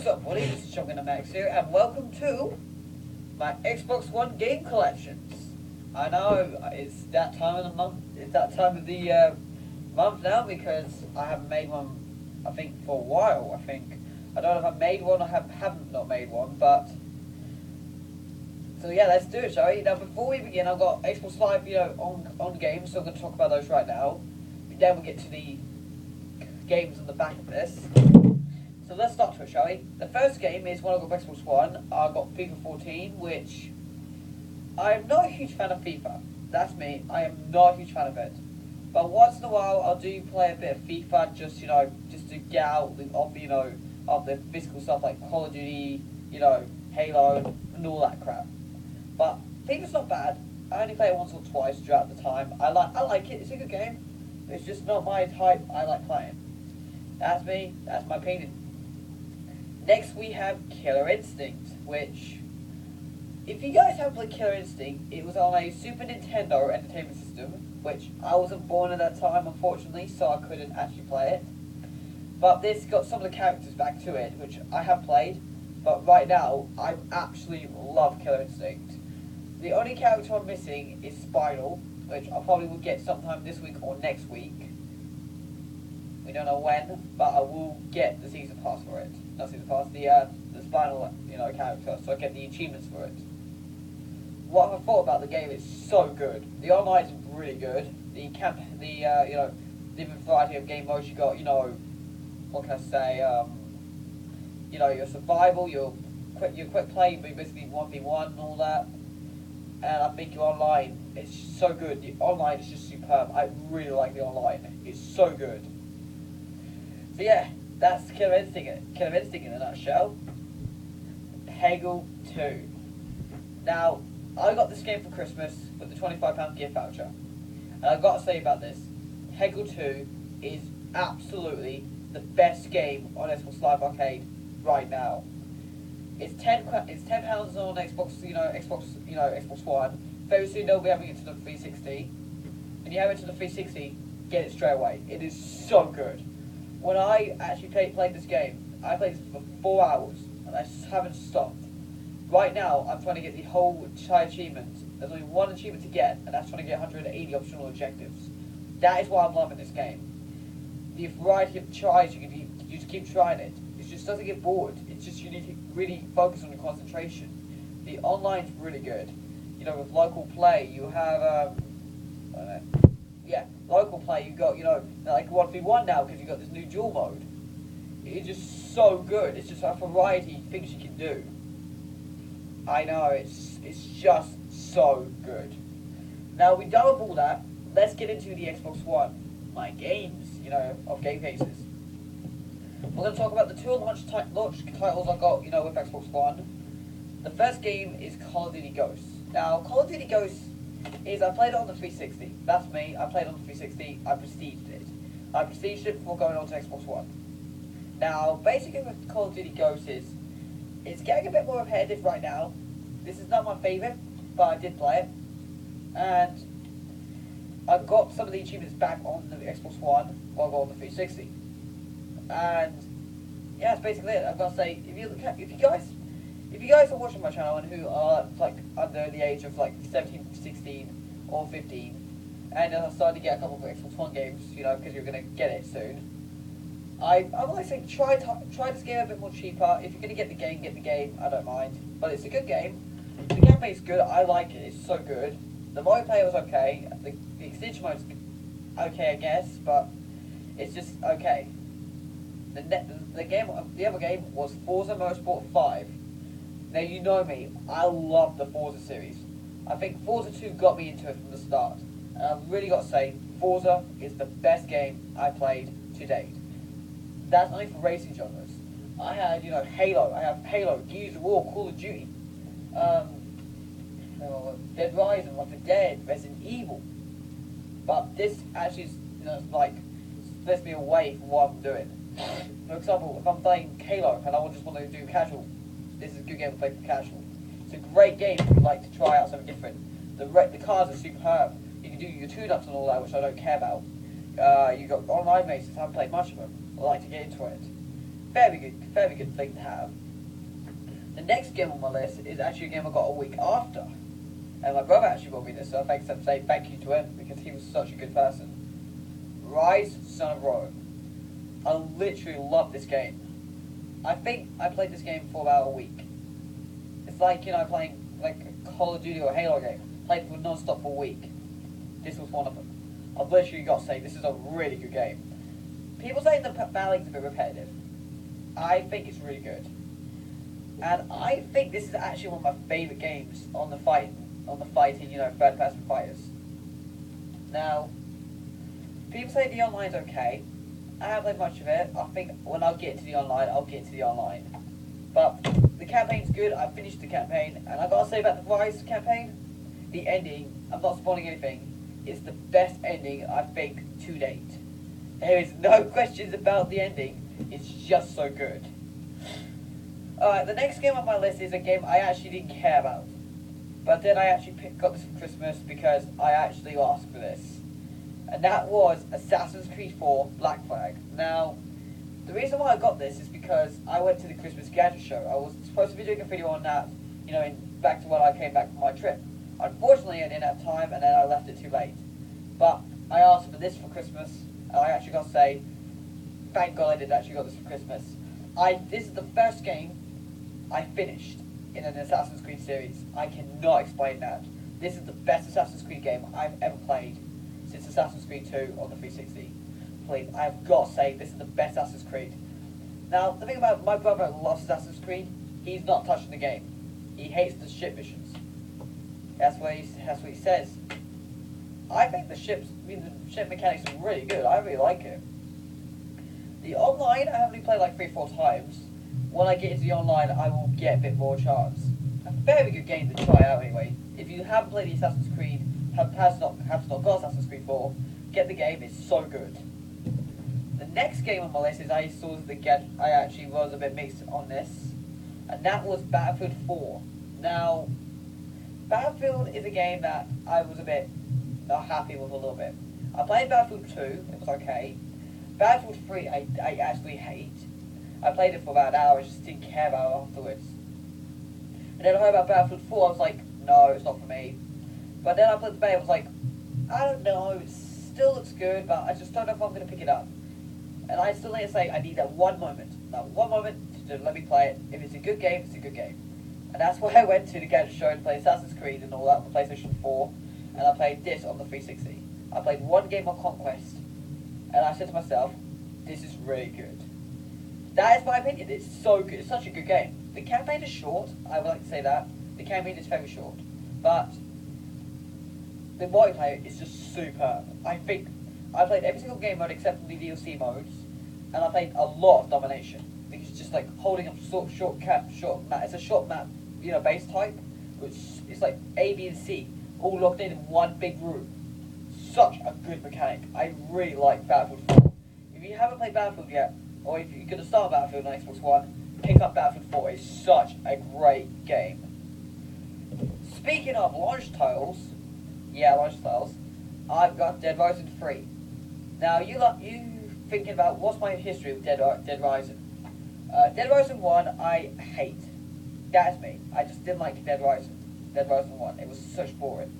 What's up, buddy? This is Shotgun Max here, and welcome to my Xbox One game collections. I know it's that time of the month. It's that time of the month now because I haven't made one. I think for a while. I don't know if I've made one or haven't not made one, but so yeah, let's do it, shall we? Now, before we begin, I've got Xbox Live, on games, so I'm going to talk about those right now. Then we'll get to the games on the back of this. So let's start to it, shall we? The first game is one I got Xbox One. I got FIFA 14, which I'm not a huge fan of FIFA. That's me. I am not a huge fan of it. But once in a while, I do play a bit of FIFA, just to get out of the physical stuff like Call of Duty, Halo, and all that crap. But FIFA's not bad. I only play it once or twice throughout the time. I like it. It's a good game. It's just not my type I like playing. That's me. That's my opinion. Next we have Killer Instinct, which, if you guys haven't played Killer Instinct, it was on a Super Nintendo Entertainment System, which I wasn't born at that time, unfortunately, so I couldn't actually play it. But this got some of the characters back to it, which I have played, but right now, I absolutely love Killer Instinct. The only character I'm missing is Spinal, which I probably will get sometime this week or next week. We don't know when, but I will get the season pass for it. Not season pass, the Spinal, character, so I get the achievements for it. What I thought about the game is so good. The online is really good. The different variety of game modes you got. What can I say? Your survival, your quick play, basically 1v1 and all that. And I think your online is so good. The online is just superb. I really like the online. It's so good. So yeah, that's Killer Instinct in a nutshell. Peggle 2. Now, I got this game for Christmas with the £25 gift voucher. And I've got to say about this, Peggle 2 is absolutely the best game on Xbox Live Arcade right now. It's £10 on Xbox, Xbox One. Very soon they'll be having it to the 360. And you have it to the 360, get it straight away. It is so good. When I actually played this game, I played this for 4 hours, and I just haven't stopped. Right now, I'm trying to get the whole entire achievement. There's only one achievement to get, and that's trying to get 180 optional objectives. That is why I'm loving this game. The variety of tries you can do, you just keep trying it. It just doesn't get bored. It's just you need to really focus on your concentration. The online's really good. With local play, you have local play. You got like 1v1 now because you got this new duel mode. It's just so good. It's just a variety of things you can do. I know it's just so good. Now we're done with all that. Let's get into the Xbox One. My games, of game cases. We're going to talk about the two launch titles I got, with Xbox One. The first game is Call of Duty Ghosts. Now, Call of Duty Ghosts is, I played it on the 360. That's me. I played it on the 360. I prestiged it. I prestiged it before going on to Xbox One. Now, basically with Call of Duty Ghosts is, it's getting a bit more repetitive right now. This is not my favourite, but I did play it. And I got some of the achievements back on the Xbox One while I got on the 360. And yeah, that's basically it. I've got to say, if you guys are watching my channel and who are like under the age of like 17, 16 or 15, and are starting to get a couple of Xbox One games, because you're going to get it soon, I would say try this game a bit more cheaper. If you're going to get the game, I don't mind. But it's a good game. The gameplay is good, I like it, it's so good. The multiplayer was okay, the extension mode is okay I guess, but it's just okay. The other game was Forza Motorsport 5. Now you know me, I love the Forza series. I think Forza 2 got me into it from the start. And I've really got to say, Forza is the best game I played to date. That's only for racing genres. I had, Halo. I have Halo, Gears of War, Call of Duty, Dead Rising, Left 4 Dead, Resident Evil. But this actually is, splits me away from what I'm doing. For example, if I'm playing Halo and I just want to do casual, this is a good game to play for casual. It's a great game if you like to try out something different. The cars are superb. You can do your tune-ups and all that, which I don't care about. You got online races. I haven't played much of them. I like to get into it. very good thing to have. The next game on my list is actually a game I got a week after. And my brother actually brought me this, so I think I'd say thank you to him because he was such a good person. Rise, Son of Rome. I literally love this game. I think I played this game for about a week. It's like, playing like a Call of Duty or a Halo game. Played for non-stop for a week. This was one of them. I've literally got to say, this is a really good game. People say the battling's a bit repetitive. I think it's really good. And I think this is actually one of my favourite games on the fighting, third-person fighters. Now, people say the online's okay. I haven't played much of it. I think when I'll get to the online, I'll get to the online. But the campaign's good. I finished the campaign, and I gotta say about the Rise campaign, the ending, I'm not spoiling anything, is the best ending I think to date. There is no questions about the ending. It's just so good. Alright, the next game on my list is a game I actually didn't care about. But then I actually got this for Christmas because I actually asked for this. And that was Assassin's Creed 4 Black Flag. Now, the reason why I got this is because I went to the Christmas gadget show. I was supposed to be doing a video on that, back to when I came back from my trip. Unfortunately, I didn't have time, and then I left it too late. But I asked for this for Christmas, and I actually got to say, thank God I did actually got this for Christmas. This is the first game I finished in an Assassin's Creed series. I cannot explain that. This is the best Assassin's Creed game I've ever played since Assassin's Creed 2 on the 360. Please, I have got to say, this is the best Assassin's Creed. Now, the thing about my brother loves Assassin's Creed, he's not touching the game. He hates the ship missions. That's what he says. I think the ship mechanics are really good. I really like it. The online, I have only played like 3-4 times. When I get into the online, I will get a bit more chance. A very good game to try out anyway. If you haven't played the Assassin's Creed, have not got Assassin's Creed 4, get the game, it's so good. The next game on my list is I actually was a bit mixed on this, and that was Battlefield 4. Now, Battlefield is a game that I was a bit not happy with a little bit. I played Battlefield 2, it was okay. Battlefield 3 I actually hate. I played it for about an hour, I just didn't care about it afterwards. And then I heard about Battlefield 4, I was like, no, it's not for me. But then I played the beta, I was like, I don't know, it still looks good, but I just don't know if I'm going to pick it up. And I still need to say, I need that one moment to let me play it. If it's a good game, it's a good game. And that's why I went to the gadget show and played Assassin's Creed and all that on the PlayStation 4, and I played this on the 360. I played one game of Conquest, and I said to myself, this is really good. That is my opinion, it's so good, it's such a good game. The campaign is short, I would like to say that. The campaign is very short, but the multiplayer is just superb. I think I played every single game mode except for the DLC modes, and I played a lot of domination. Because it's just like holding up short map. It's a short map, base type. It's like A, B, and C all locked in one big room. Such a good mechanic. I really like Battlefield 4. If you haven't played Battlefield yet, or if you're going to start Battlefield on Xbox One, pick up Battlefield 4. It's such a great game. Speaking of launch titles, I've got Dead Rising 3. Now, you thinking about what's my history with Dead Rising? Dead Rising 1, I hate. That's me. I just didn't like Dead Rising 1. It was such boring.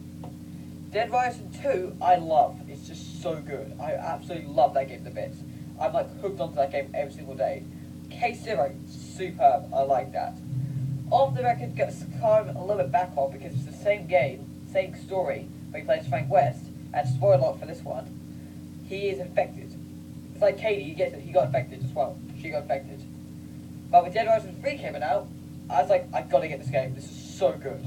Dead Rising 2, I love. It's just so good. I absolutely love that game to bits. I'm like hooked onto that game every single day. K0, superb. I like that. Off the record, got kind of a little bit back on because it's the same game, same story, but he plays Frank West. And spoiler alert for this one, he is infected. It's like Katie, he got infected as well. She got infected. But when Dead Rising 3 came out, I was like, I gotta get this game. This is so good.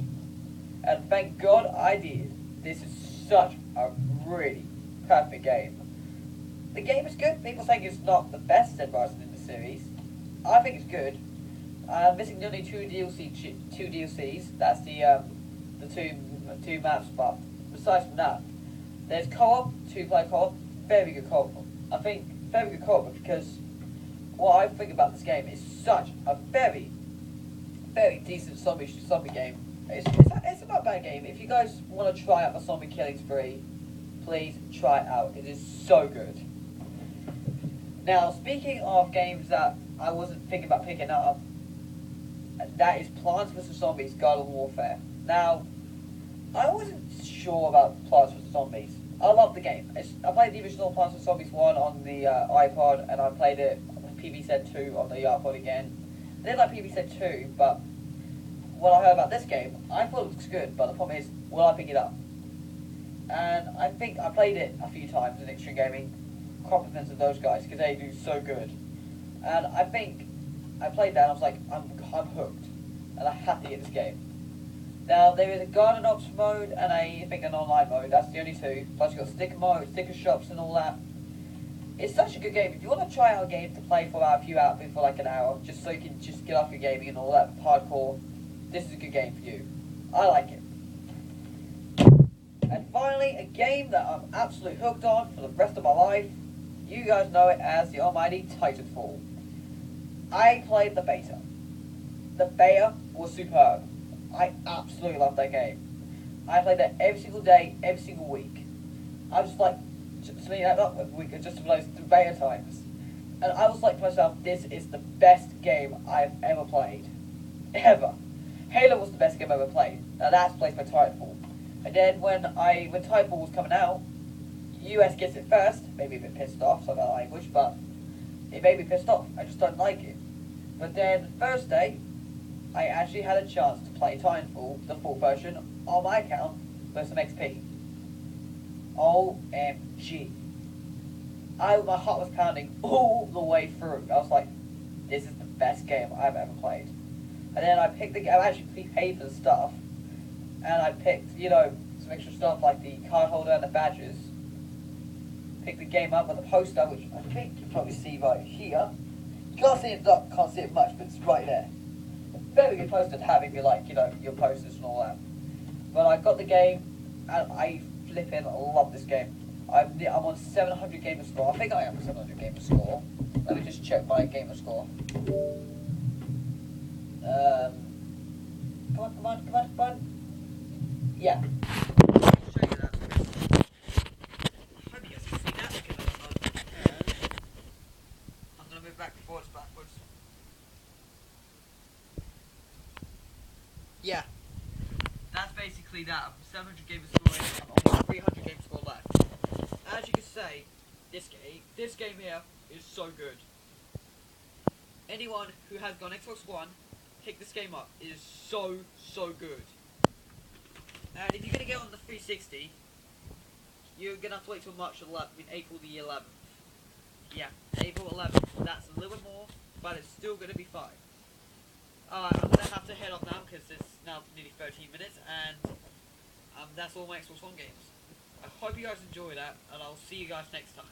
And thank God I did. This is such a really perfect game. The game is good. People think it's not the best Dead Rising in the series. I think it's good. I'm missing only two DLCs. That's the two maps. But besides from that, there's co-op, 2-player co-op, very good co-op. I think very good co-op because what I think about this game is such a very, very decent zombie game. It's not a bad game. If you guys want to try out the zombie killing spree, please try it out. It is so good. Now, speaking of games that I wasn't thinking about picking up, and that is Plants vs Zombies: Garden Warfare. Now, I wasn't sure about Plants vs Zombies. I love the game. I played the original Plants vs Zombies 1 on the iPod, and I played it PvZ 2 on the iPod again. I did like PvZ 2, but when I heard about this game, I thought it looks good, but the problem is, will I pick it up? And I think I played it a few times in Extreme Gaming, compliments of those guys, because they do so good. And I think I played that and I was like, I'm hooked, and I have to get this game. Now, there is a Garden Ops mode and I think an online mode, that's the only two. Plus you've got sticker mode, sticker shops and all that. It's such a good game. If you want to try out a game to play for a few hours, for like an hour, just so you can just get off your gaming and all that hardcore, this is a good game for you. I like it. And finally, a game that I'm absolutely hooked on for the rest of my life. You guys know it as the almighty Titanfall. I played the beta. The beta was superb. I absolutely love that game. I played that every single day, every single week. I was like, spending that up every week just to play the beta times. And I was like to myself, this is the best game I've ever played. Ever. Halo was the best game I've ever played. Now that's placed by Titanfall. And then when Titanfall was coming out, US gets it first, made me a bit pissed off, so that language, but it made me pissed off. I just don't like it. But then Thursday, I actually had a chance to play Titanfall, the full version, on my account with some XP. OMG. My heart was pounding all the way through. I was like, this is the best game I've ever played. And then I picked the game, I actually paid for the stuff. And I picked, you know, some extra stuff like the card holder and the badges. Picked the game up with a poster, which I think you can probably see right here. You can't see it, can't see it much, but it's right there. A very good poster to have if you like, you know, your posters and all that. But I got the game, and I flipping love this game. I'm on 700 gamer score. I think I am 700 gamer score. Let me just check my gamer score. Come on. Yeah. I'll show you that. I hope you guys can see that because I'm going to move backwards. Yeah. That's basically that. I'm 700 gamer score in, I'm only 300 gamer score left. As you can say, this game here is so good. Anyone who has got an Xbox One, pick this game up. It is so good. And if you're going to get on the 360, you're going to have to wait till March 11th, April the 11th. Yeah, April 11th. That's a little bit more, but it's still going to be fine. Alright, I'm going to have to head off now because it's now nearly 13 minutes, and that's all my Xbox One games. I hope you guys enjoy that, and I'll see you guys next time.